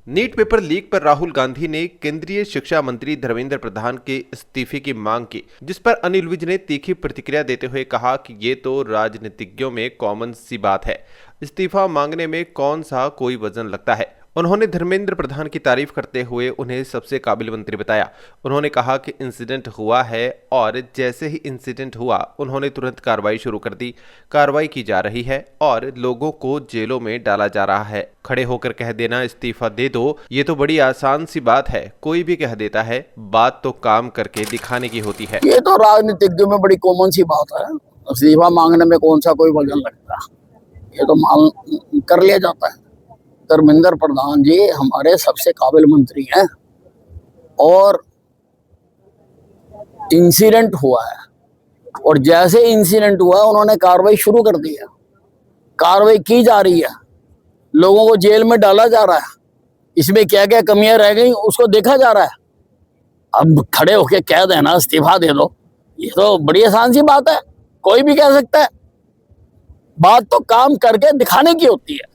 NEET paper leak पर राहुल गांधी ने केंद्रीय शिक्षा मंत्री धर्मेंद्र प्रधान के इस्तीफे की मांग की, जिस पर अनिल विज ने तीखी प्रतिक्रिया देते हुए कहा कि ये तो राजनीतिज्ञों में कॉमन सी बात है, इस्तीफा मांगने में कौन सा कोई वजन लगता है। उन्होंने धर्मेंद्र प्रधान की तारीफ करते हुए उन्हें सबसे काबिल मंत्री बताया। उन्होंने कहा कि इंसिडेंट हुआ है और जैसे ही इंसिडेंट हुआ उन्होंने तुरंत कार्रवाई शुरू कर दी। कार्रवाई की जा रही है और लोगों को जेलों में डाला जा रहा है। खड़े होकर कह देना इस्तीफा दे दो, ये तो बड़ी आसान सी बात है, कोई भी कह देता है। बात तो काम करके दिखाने की होती है। ये तो राजनीतिज्ञों में बड़ी कॉमन सी बात है। इस्तीफा मांगने में कौन सा कोई वजन लगता है, ये तो मांग कर लिया जाता है। धर्मेंद्र प्रधान जी हमारे सबसे काबिल मंत्री हैं और इंसिडेंट हुआ है और जैसे इंसिडेंट हुआ उन्होंने कार्रवाई शुरू कर दी है। कार्रवाई की जा रही है, लोगों को जेल में डाला जा रहा है। इसमें क्या क्या कमियां रह गई उसको देखा जा रहा है। अब खड़े होके कह देना इस्तीफा दे दो, ये तो बड़ी आसान सी बात है, कोई भी कह सकता है। बात तो काम करके दिखाने की होती है।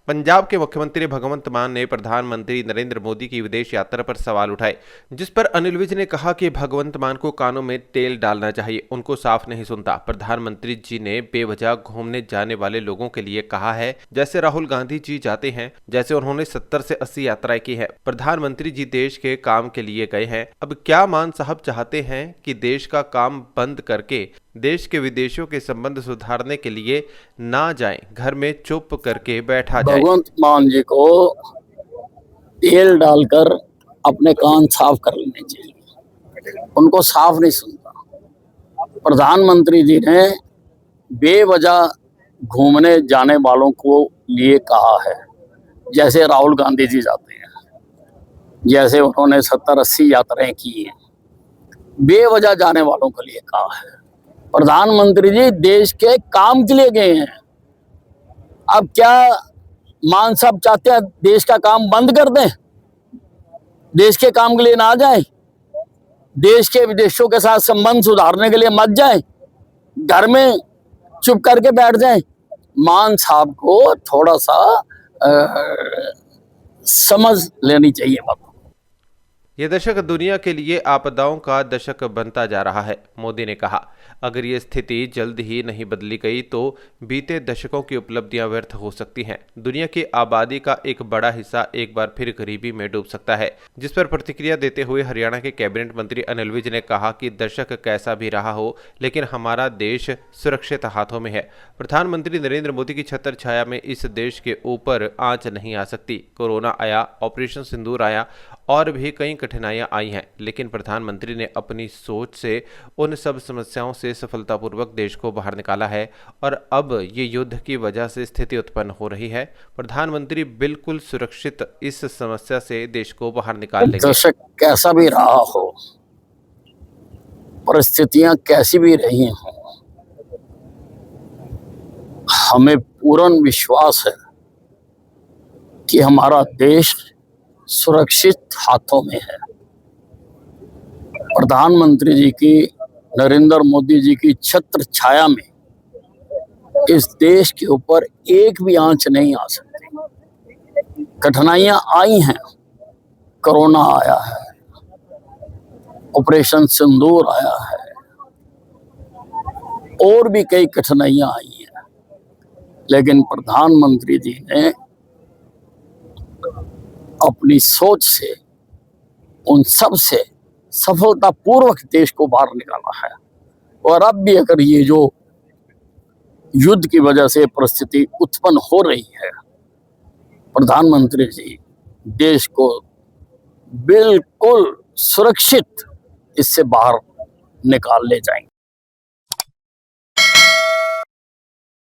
पंजाब के मुख्यमंत्री भगवंत मान ने प्रधानमंत्री नरेंद्र मोदी की विदेश यात्रा पर सवाल उठाए, जिस पर अनिल विज ने कहा कि भगवंत मान को कानों में तेल डालना चाहिए, उनको साफ नहीं सुनता। प्रधानमंत्री जी ने बेवजह घूमने जाने वाले लोगों के लिए कहा है जैसे राहुल गांधी जी जाते हैं, जैसे उन्होंने 70 से 80 यात्राएं की है। प्रधानमंत्री जी देश के काम के लिए गए हैं। अब क्या मान साहब चाहते हैं कि देश का काम बंद करके देश के विदेशों के संबंध सुधारने के लिए ना जाएं, घर में चुप करके बैठा जाए। भगवंत मान जी को तेल डालकर अपने कान साफ कर लेने चाहिए, उनको साफ नहीं सुनता। प्रधानमंत्री जी ने बेवजह घूमने जाने वालों को लिए कहा है, जैसे राहुल गांधी जी जाते हैं, जैसे उन्होंने 70-80 यात्राएं की हैं, बेवजह जाने वालों के लिए कहा है। प्रधानमंत्री जी देश के काम के लिए गए हैं। अब क्या मान साहब चाहते हैं देश का काम बंद कर दें, देश के काम के लिए ना जाएं, देश के विदेशों के साथ संबंध सुधारने के लिए मत जाएं, घर में चुप करके बैठ जाएं? मान साहब को थोड़ा सा समझ लेनी चाहिए बात। ये दशक दुनिया के लिए आपदाओं का दशक बनता जा रहा है, मोदी ने कहा। अगर ये स्थिति जल्द ही नहीं बदली गई तो बीते दशकों की उपलब्धियां व्यर्थ हो सकती हैं। दुनिया की आबादी का एक बड़ा हिस्सा एक बार फिर गरीबी में डूब सकता है, जिस पर प्रतिक्रिया देते हुए हरियाणा के कैबिनेट मंत्री अनिल विज ने कहा कि दशक कैसा भी रहा हो, लेकिन हमारा देश सुरक्षित हाथों में है। प्रधानमंत्री नरेंद्र मोदी की छत्र छाया में इस देश के ऊपर आंच नहीं आ सकती। कोरोना आया, ऑपरेशन सिंदूर आया और भी कई कठिनाइयां आई हैं, लेकिन प्रधानमंत्री ने अपनी सोच से उन सब समस्याओं से सफलतापूर्वक देश को बाहर निकाला है और अब ये युद्ध की वजह से स्थिति उत्पन्न हो रही है। प्रधानमंत्री बिल्कुल सुरक्षित इस समस्या से देश को बाहर निकाल लेंगे। दशक कैसा भी रहा हो, परिस्थितियां कैसी भी रही हों, हमें पूर्ण विश्वास है कि हमारा देश सुरक्षित हाथों में है। प्रधानमंत्री जी की, नरेंद्र मोदी जी की छत्र छाया में इस देश के ऊपर एक भी आंच नहीं आ सकती। कठिनाइयां आई हैं, कोरोना आया है, ऑपरेशन सिंदूर आया है, और भी कई कठिनाइयां आई हैं, लेकिन प्रधानमंत्री जी ने अपनी सोच से उन सब से सफलतापूर्वक देश को बाहर निकाला है। और अब भी अगर ये जो युद्ध की वजह से परिस्थिति उत्पन्न हो रही है, प्रधानमंत्री जी देश को बिल्कुल सुरक्षित इससे बाहर निकाल ले जाएंगे।